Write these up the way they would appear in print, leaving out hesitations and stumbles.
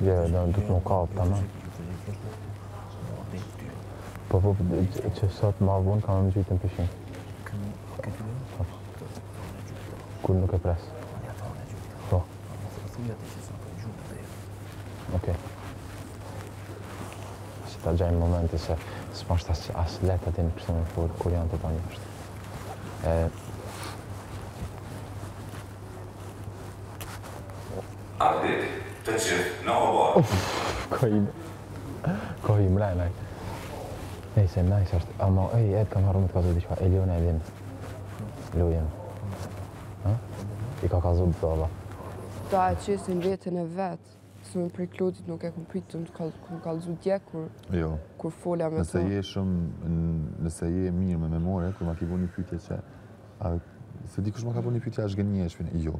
Jo, do të më kapë, tamam. Po, që sot ma vonë ka më gjytë në pishin. Kur nuk e pres? Po. Okej. Si ta gjajnë momenti se s'pashtë as letë atin për shumë furë kur janë të tani është. Update të qëtë në oborë. Ko i mrejnë ajë. Nejse, nice është. Ama, Ed ka marrë me të kazu diqka. Eliona e din. Lujen. I ka kazu të dola. Ta e qesin vetën e vetë. Se më prej Klodit nuk e kom pritë të më kalzu dje kur folja me të. Nëse je mirë me memore, kur ma ki bo një pytje që... Se di kush ma ka bo një pytje a shgënje e shpine? Jo.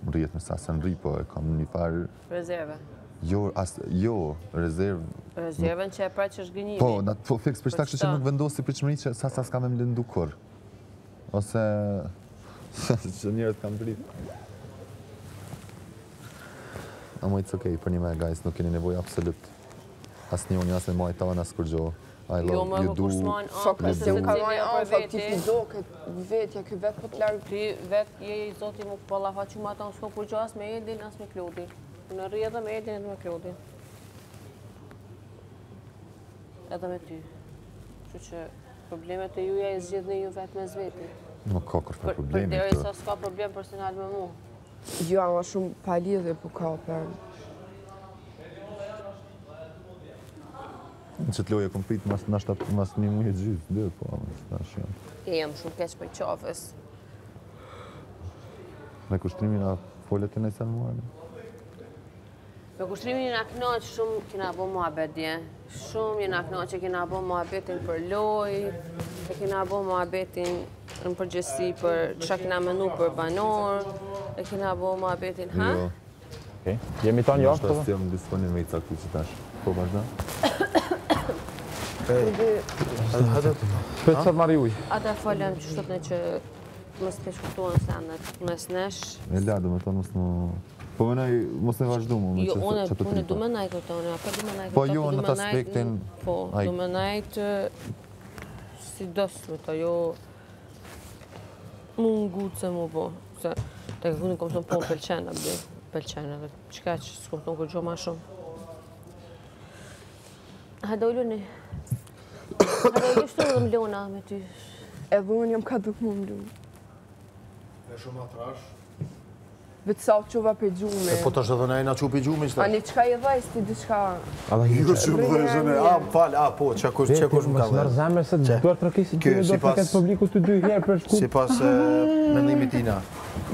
Më rrijet me sa se në rri, po e kam një farë... Rezerve? Jo, rezervë... Rezerven që e pra që shgënjimi? Po, fiks, për shtak që nuk vendosi për qëmëri që sa s'ka me më lëndu kur. Ose... që njërët kam pritë. Amo it's okej, për një me guys, nuk keni nevoj absolut. As një unë, as me majta, as kur gjo. I love you do. Fakës se ka maj anfa, ti fizo këtë vetja, këtë vetë po të largë. Ti vetë je i zoti më këpalla faqu ma ta në s'ko kur gjo as me Edin, as me Klodin. Në rri edhe me Edin edhe me Klodin. Edhe me ty. Që që problemet e juja i zgjidhni ju vetë me zveti. Nuk ka kërfa problemi këtë. Për deri sa s'ka problem personal me mu. Jo, ama shumë palidhe po ka për. Në që të loje kom pritë mas një muje gjithë, dhe po, nash janë. Jem shumë keq për qafës. Me kushtrimin a follet e nëjse në muajnë? Me kushtrimin jena knaq shumë kina bo muhabet dje. Shumë jena knaq që kina bo muhabetin për loj, e kina bo muhabetin në përgjësi për që kina menu për banor, e kina bo muhabetin, ha? Okej, jemi ta një ashtë të? Nështë jam disponim me i caktu që tash. Po, vazhda? Këtë sot marri uj. Ata falem që shtëpne që mos të shkutuan senet, mes nesh. E ladu me tonë mos më... Po menaj, mos me vazhdu mu me që të tripa. Jo, une du me najt këtone, apë du me najt këtone. Po jo, në të aspektin... Po, du me najt si dësme të jo... Mu ngutë se mu po. Se të këtunin kom shumë po pëlqen, abdi. Pëlqen edhe qëka që s'kom të në kërgjo ma shumë. Hajde ulluni. Hajde ullu shtu edhe mlona me ty. Edhe unë jam ka duk mu mluna. E shumë atrash. Vetë sa qova për gjume. Po të është edhe nejna që për gjume qëta? Ani qka i dhajs ti diçka? Jo që më dhe zëne, po, që kush më ka dhe? Mësë mërë zemër se duar të rëkisi që do të këtë publiku të dy herë për shkup. Si pas mendimit tina.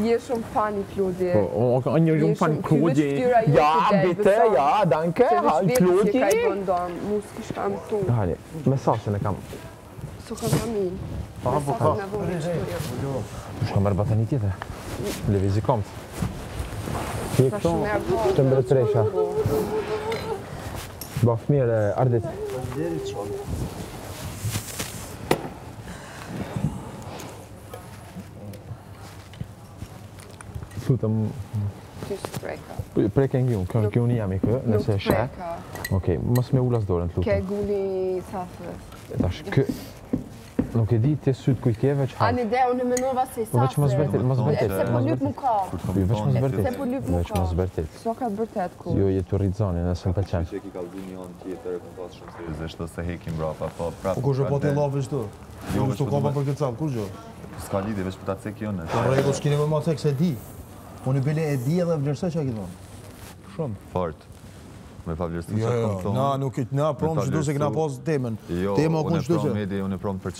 Je shumë fani Klodi. Po, një shumë fani Klodi. Ja, bite, ja, danke, Klodi. Se vetë që ka i bëndon, mu s'kish kam tu. Hali, mesasën e kam. Su kam amin. Mesasën e vërë. Shka mërë batani tjetër. Levizi komt. Ti e këto, të mbërë të resha. Baf mirë, Ardit. Lutëm... Ty së preka. Preke në gjumë, kjo një jam i kë, nëse shë. Nuk preka. Okej, mos me ullas dorën të lutëm. Ke gulli safës. Tash, kë... Nuk e di të sytë kujt ke veç hajtë. Ani dhe, unë e menova se i safë. Veç mos bërtit, mos bërtit. Se po lyp mu ka. Veç mos bërtit. Se po lyp mu Veç ka. mos bërtit. So ka bërtet ku. Jo, jetu rritë nëse më pëlqen. Që ki ka lëdu një anë tjetër e kom pas shumë seriozisht ose hekim brapa, po prapë... Po kush e po t'i lave shtu? Jo, shtu koma për këtë salë, kush gjo? S'ka lidi, veç për ta cek jone. Po rego, s'kini më ma cek se di. Po një bile e di edhe vlerëse që a ki thonë? Shumë. Fort. Me pa vlerësi që kom thonë. Na, nuk i na pronë që du se këna pas temen. Jo, unë e pronë medi, unë e pronë për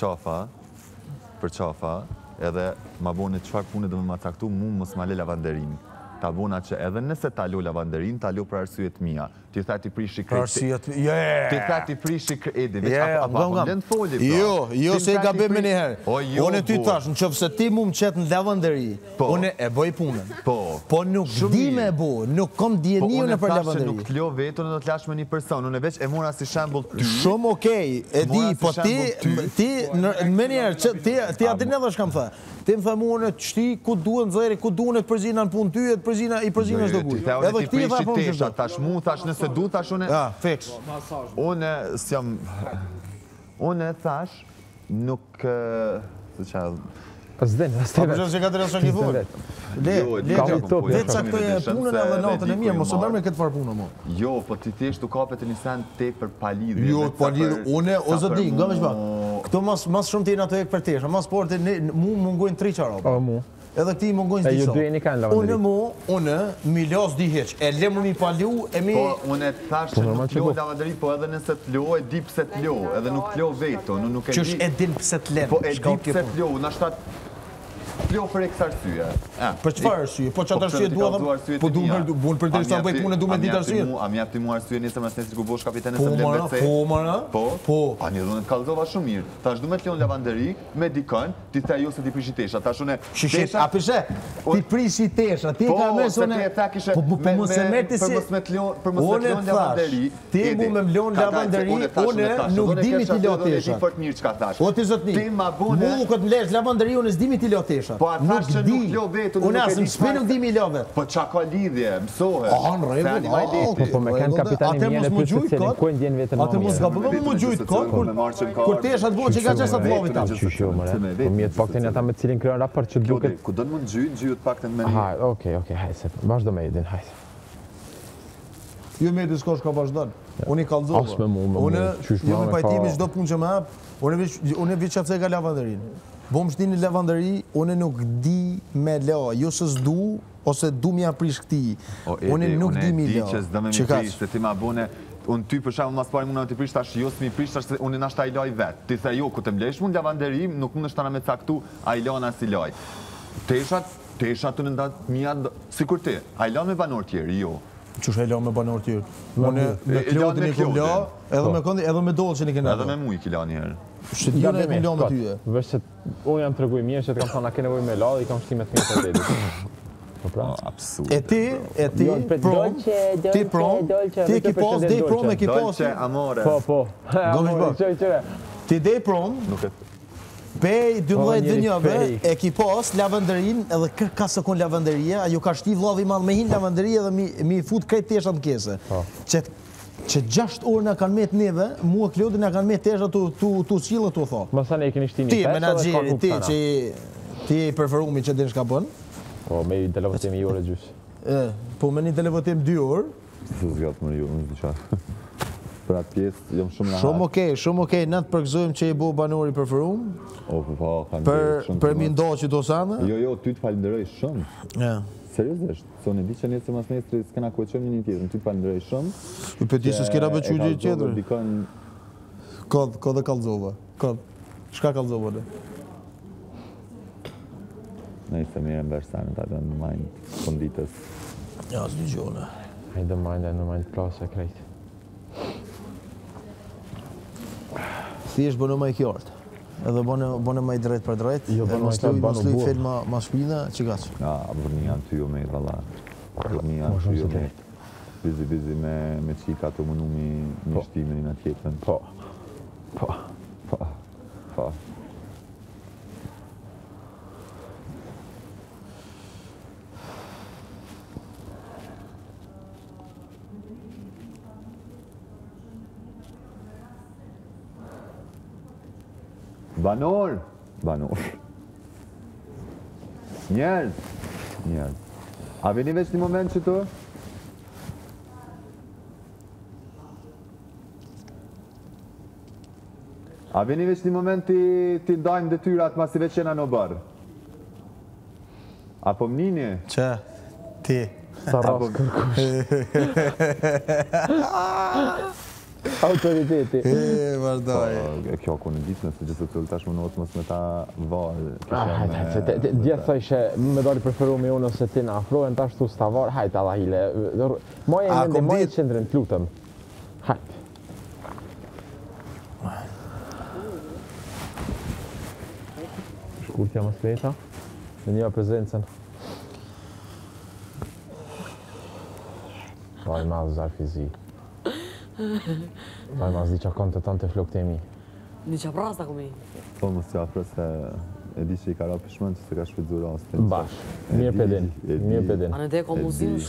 qafa, edhe ma bone qfar punë dhe me ma traktu mu mos ma le lavanderin. Ta bona që edhe nëse ta lo lavanderin, ta lo për arsyet mija. Ti tha ti prishi krejt... Ti tha ti prishi krejt... Apo lëndë foli, pra. Jo, se i ka bëmë njëherë. Unë e ty tash, në qëfë se ti mu më qetë në lavanderi, unë e bëj punën. Po nuk di me bo, nuk kom djeni unë për lavanderi. Po unë e thashe nuk t'lo vetë, unë do t'lash me një person, unë e veç e mora si shambull ty. Shumë okej, e di, po ti, në menjerë, ti atin edhe shkam thë, ti më thamu unë të shti, ku duhet nëzëri, ku duhet të përzina në punë ty, e të përzina i përzina shdo kuj. Edhe këti e tha po më shdo. Tash mu, tash nëse du, tash une... Ja, fix. Une thash, nuk... Zdeni, A përshën që ka të rrësën një folë? Vetë sa këto e punën edhe natën e mirë, mos e mërë me këtë farë punë, mo. Jo, po ti thjesht u kapet e një sen te për palidhje. Jo, palidhje, une, o zëdi, nga me shba. Këto mas shumë t'jena të ekë për tesha, mas porti, mu mungojnë 3 qarab. O, mu. Edhe këti mungojnë s'di E ju sa. dy e një kanë lavanderi. Une, mi las di heq, e lemër mi paliu, e mi... Po, une thash që nuk t'lo lavanderi, po edhe nëse t'lo, e di pse t'lo, edhe nuk t'lo veto, nuk e di... Qësh e din pse t'len, po e di pse t'lo, nashtat t'lo për eks arsye. Për qëfar arsye? Po qatë arsye dua dhe... Po du më për të risa bëjt punë, du me ditë arsye. A mi apti mu arsye njëse mas nesër ku bosh kapitene se Po mle mara, BC. po mara. Po? A një dhune t'kallzova shumë mirë. Ta është du me t'lon lavanderi, me dikën, ti the jo se ti prishi tesha. Ta shune... Shishet, a pishe? Ti prishi tesha, ti ka mërë se une... Po mos e mërë ti si... Për mos me t'lon lavanderi... Ti mu me m'lon lavanderi, une nuk dimi t'i lo tesha. O ti zotni, mu këtë m'lesh lavanderi, une s'dimi t'i lo tesha. Po a thash që nuk lo vetë, unë asë më s'pe nuk dimi lo vetë. Po qa ka lidhje, mësohet. A, në regull, Po me kanë kapitani mjene për të cilin, ku e ndjen vetën më mos ka përve më gjujtë kot, kur tesha të bojë që ka qesa të lovit tam. Qysho, mëre. Po mjetë pakten ata me cilin kryon raport që duket... Ku do në mund gjyët pakten me një. Ha, okej, hajse, vazhdo me edin, hajse. Jo me edin s'ka shka vazhdon. Unë i kalzova. As me mu, Unë, qysh jo me me pajtimi qdo punë që me hap, unë vi qatë se ka lavanderin. Bom shti një lavanderi, unë nuk di me la, jo se s'du, ose du mi aprish këti. Unë nuk di mi la. Unë e di që s'da me mi prish, se ti ma bune, unë ty për shemë mas pari muna t'i prish, tash jo s'mi prish, tash unë nashta i laj vetë. Ti the jo, ku të mblesh mund lavanderi, nuk mund është tana me caktu, a i lana si laj. Teshat të nëndat mija, si kur ti, a i lana me banor tjerë, jo. Qështë e la me banor tjerë? Unë me Klodin i kum la, edhe me Dolë që një kena. Edhe me mu i kila njerë. Shtë djone e kum la me tyje. Vesh që unë jam të reguj mirë që të kam thona ke nevoj me la dhe i kam shtimet mirë të dedit. Absurd. E ti prom, ti ki pas dej prom e ki pas... Dolce, amore. Po. Ti dej prom, pej 12 dënjave e ki pas lavanderin edhe ka se kon lavanderia, ajo ka shti vlavi madh me hin lavanderia dhe mi fut krejt tesha në kese. Që 6 orë nga kanë met neve, mua Klodi nga kanë met tesha tu qilë tu tha. Më sa ne e keni shtini 5 Ti, menagjeri, ti që ti e preferumi që din shka bën. Po, me i televotim i orë gjysh. Po, me një televotim 2 orë. Së zgatë më ju, në zdi për atë pjesë, jam shumë në harë. Shumë okej, na të përgëzojmë që i bo banori preferum. Për mi ndohë që do sanë. Jo, ty të falenderoj shumë. Seriosisht, se unë e di që njësë mas nestri s'kena ku e qëmë një tjetër, ty të falenderoj shumë. I për ti se s'kena bëqy një tjetër. Ko dhe kalzova. Shka kalzova dhe? Në i se mire më bërsanë, ta dhe në majnë konditës. Ja, s'di gjone. Hajde në majnë plasë e krejtë. Thjesht bënë më i kjartë. Edhe bënë më i drejt për drejt. Mos luj filma ma shpina, që ka që? Ja, bërë një anë ty jo me i valla. Një anë ty jo me bizi me qika të mënu mi shtimin i në tjetën. Po. Banor. Njerëz. A vini veç një moment që tu? A vini veç një moment ti dajmë detyrat mas i veç jena në bërë? Apo mënini? Që? Ti? Sa ras kërkush. Autoriteti. Vardaj. Kjo ku në ditë nëse gjithë të të tash më nëtë mësë me ta varë. Djetë thë ishe me dori preferu me unë ose ti në afrojen tash tu s'ta varë, hajtë alla hile. Moje e mende, moje qëndrën, të lutëm. Hajtë. Shkurtja më sleta, në një prezencën. Vaj mazë zarë fizi. Vaj mazë di që konë të tonë të flok të emi. Një që prasta këmi. Po më së afrë se E di që i ka ra pishman që se ka shfridzu rastin. Bash, mirë pedin. A në deko muzimu